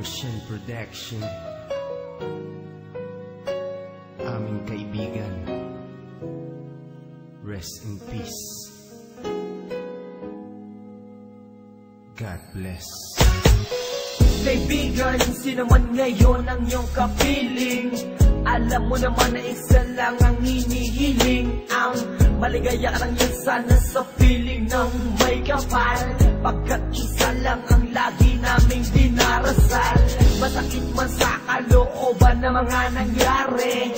Ocean Production. Aming kaibigan, rest in peace. God bless. Kaibigan, sino man ngayon ang iyong kapiling, alam mo naman na isa lang ang hinihiling. Ang maligaya ka lang yan sana sa piling ng may kapal, pagkat isa lang ang lagi naming dinarasal. Masakit man sa kalooban na mga nangyari,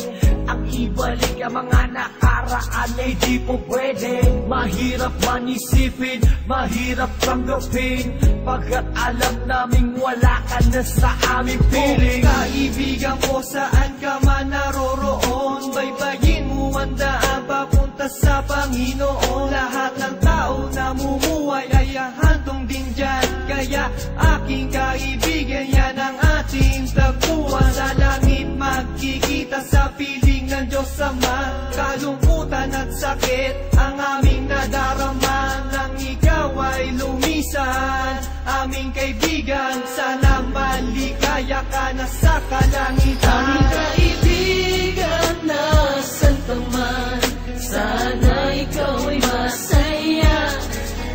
ang ibalik ang mga nakaraan ay di po pwede. Mahirap man isipin, mahirap tanggapin, pagkat alam naming wala ka na sa aming piling. Kaibigan ko, saan ka man naroroon, baybayin mo ang daan papunta sa Panginoon. Lahat ng tao na mumuhay ay handong din dyan, kaya aking kaibigan, yan ang ating tagpuan. Sa langit magkikita sa piling ng Diyos Ama, kalungkutan at sakit ang aming nadarama nang ikaw ay lumisan. Aming kaibigan, sana maligaya ka na sa kalangitan. Aming kaibigan, nasan ka man, sana ikaw ay masaya.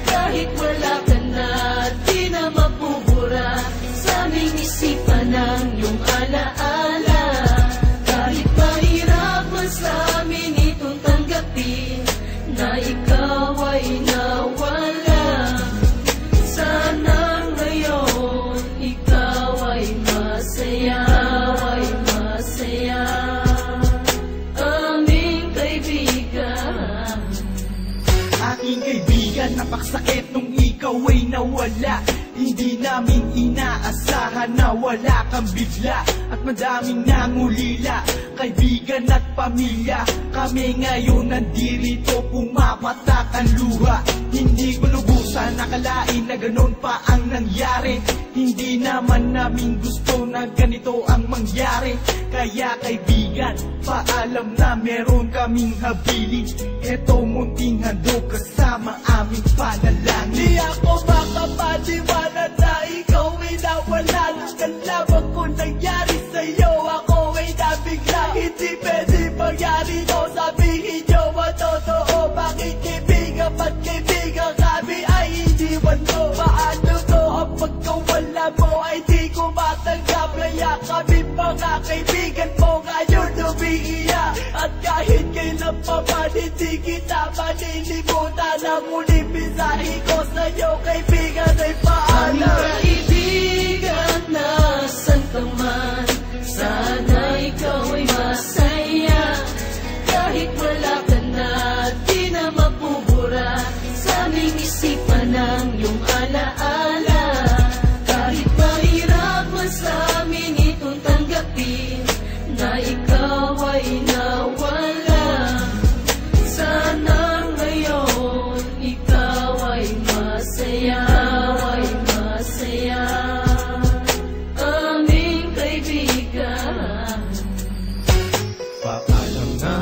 Kahit wala ka na, di na mapubura sa aming isipan ng iyong alaala. Kahit mahirap man sa amin itong tanggapin na ikaw ay nawala, sana ngayon ikaw ay masaya, ay masaya. Aming kaibigan, Aking kaibigan, napaksakit nung ikaw ay nawala. Hindi namin inaasahan na wala kang bigla, at madaming nangulila, kaibigan at pamilya. Kami ngayon nandirito, pumapatak ang luha. Hindi ko lubusan nakalain na ganun pa ang nangyari. Hindi naman namin gusto na ganito ang mangyari. Kaya kaibigan, paalam na meron kaming habilin. Eto munting handog kasama aming panalangin. Di ako makapaniwala na ikaw ay nawala. Nung nalaman ko nangyari sa'yo, ako ay nabigla. Hindi pwede mangyari to, sabihin nyo ang totoo. Bakit kaibigan, ba't kaibigan kami ay iniwan mo? Paano to ang pagkawala mo ay di ko matanggap? Kaya kami mga kaibigan mo ngayon umiiyak, at kahit kailan pa man hindi kita manilimutan. Ang muling mensahe ko sa'yo kaibigan ay paalam. aming kaibigan, nasan ka man, sana ikaw ay masaya. Kahit wala ka na, di na mapubura sa aming isipan ng iyong alaala. Kahit mahirap man sa amin itong tanggapin na ikaw ay nawala, sana ngayon ikaw ay masaya, ay masaya. Aming kaibigan, Paalam na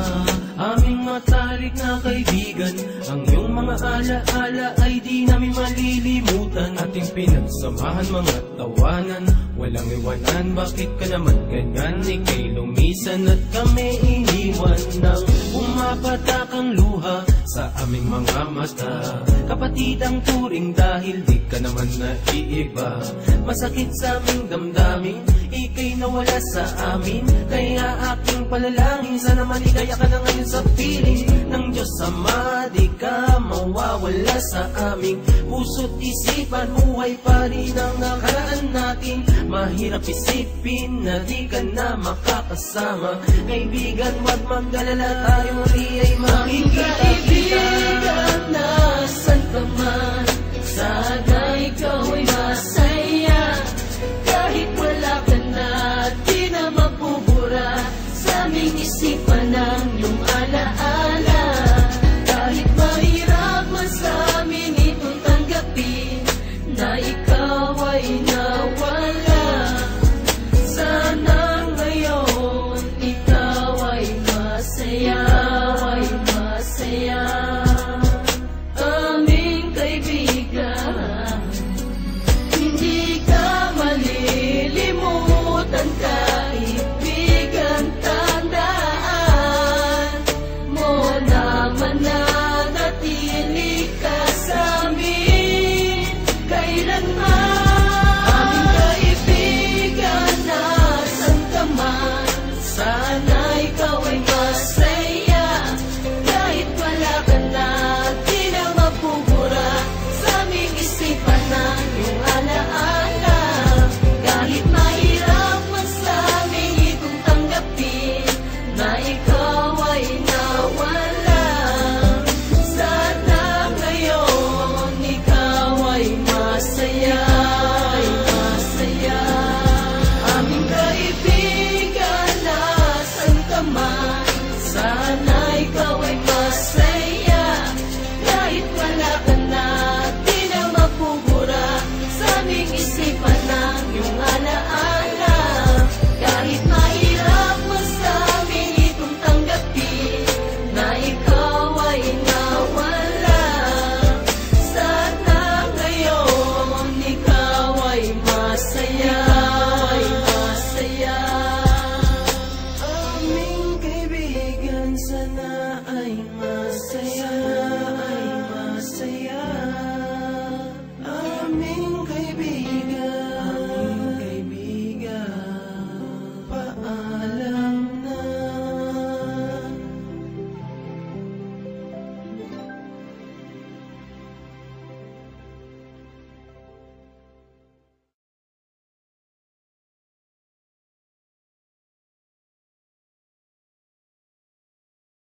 aming matalik na kaibigan, ang iyong mga alaala ay di namin malilimutan. Ating pinagsamahan mga tawanan, walang iwanan. Bakit ka naman ganyan? Ika'y lumisan at kami iniwan. Nang pumapatak ang luha sa aming mga mata, kapatid ang turing dahil di ka naman naiiba. Masakit sa aming damdamin, ika'y nawala sa amin. Kaya aking panalangin, sana maligaya ka na ngayon sa piling ng Diyos Ama. Di ka mawawala sa aming puso't isipan, buhay pa rin ang nakaraan natin. Mahirap isipin na di ka na makakasama. Kaibigan, wag mag-alala, tayo muli ay makikita. kaibigan, nasan ka man, sana ikaw ay masaya. Kahit wala ka na, di na mapubura sa aming isipan ng iyong alaala. Kahit mahirap man sa amin itong tanggapin na ikaw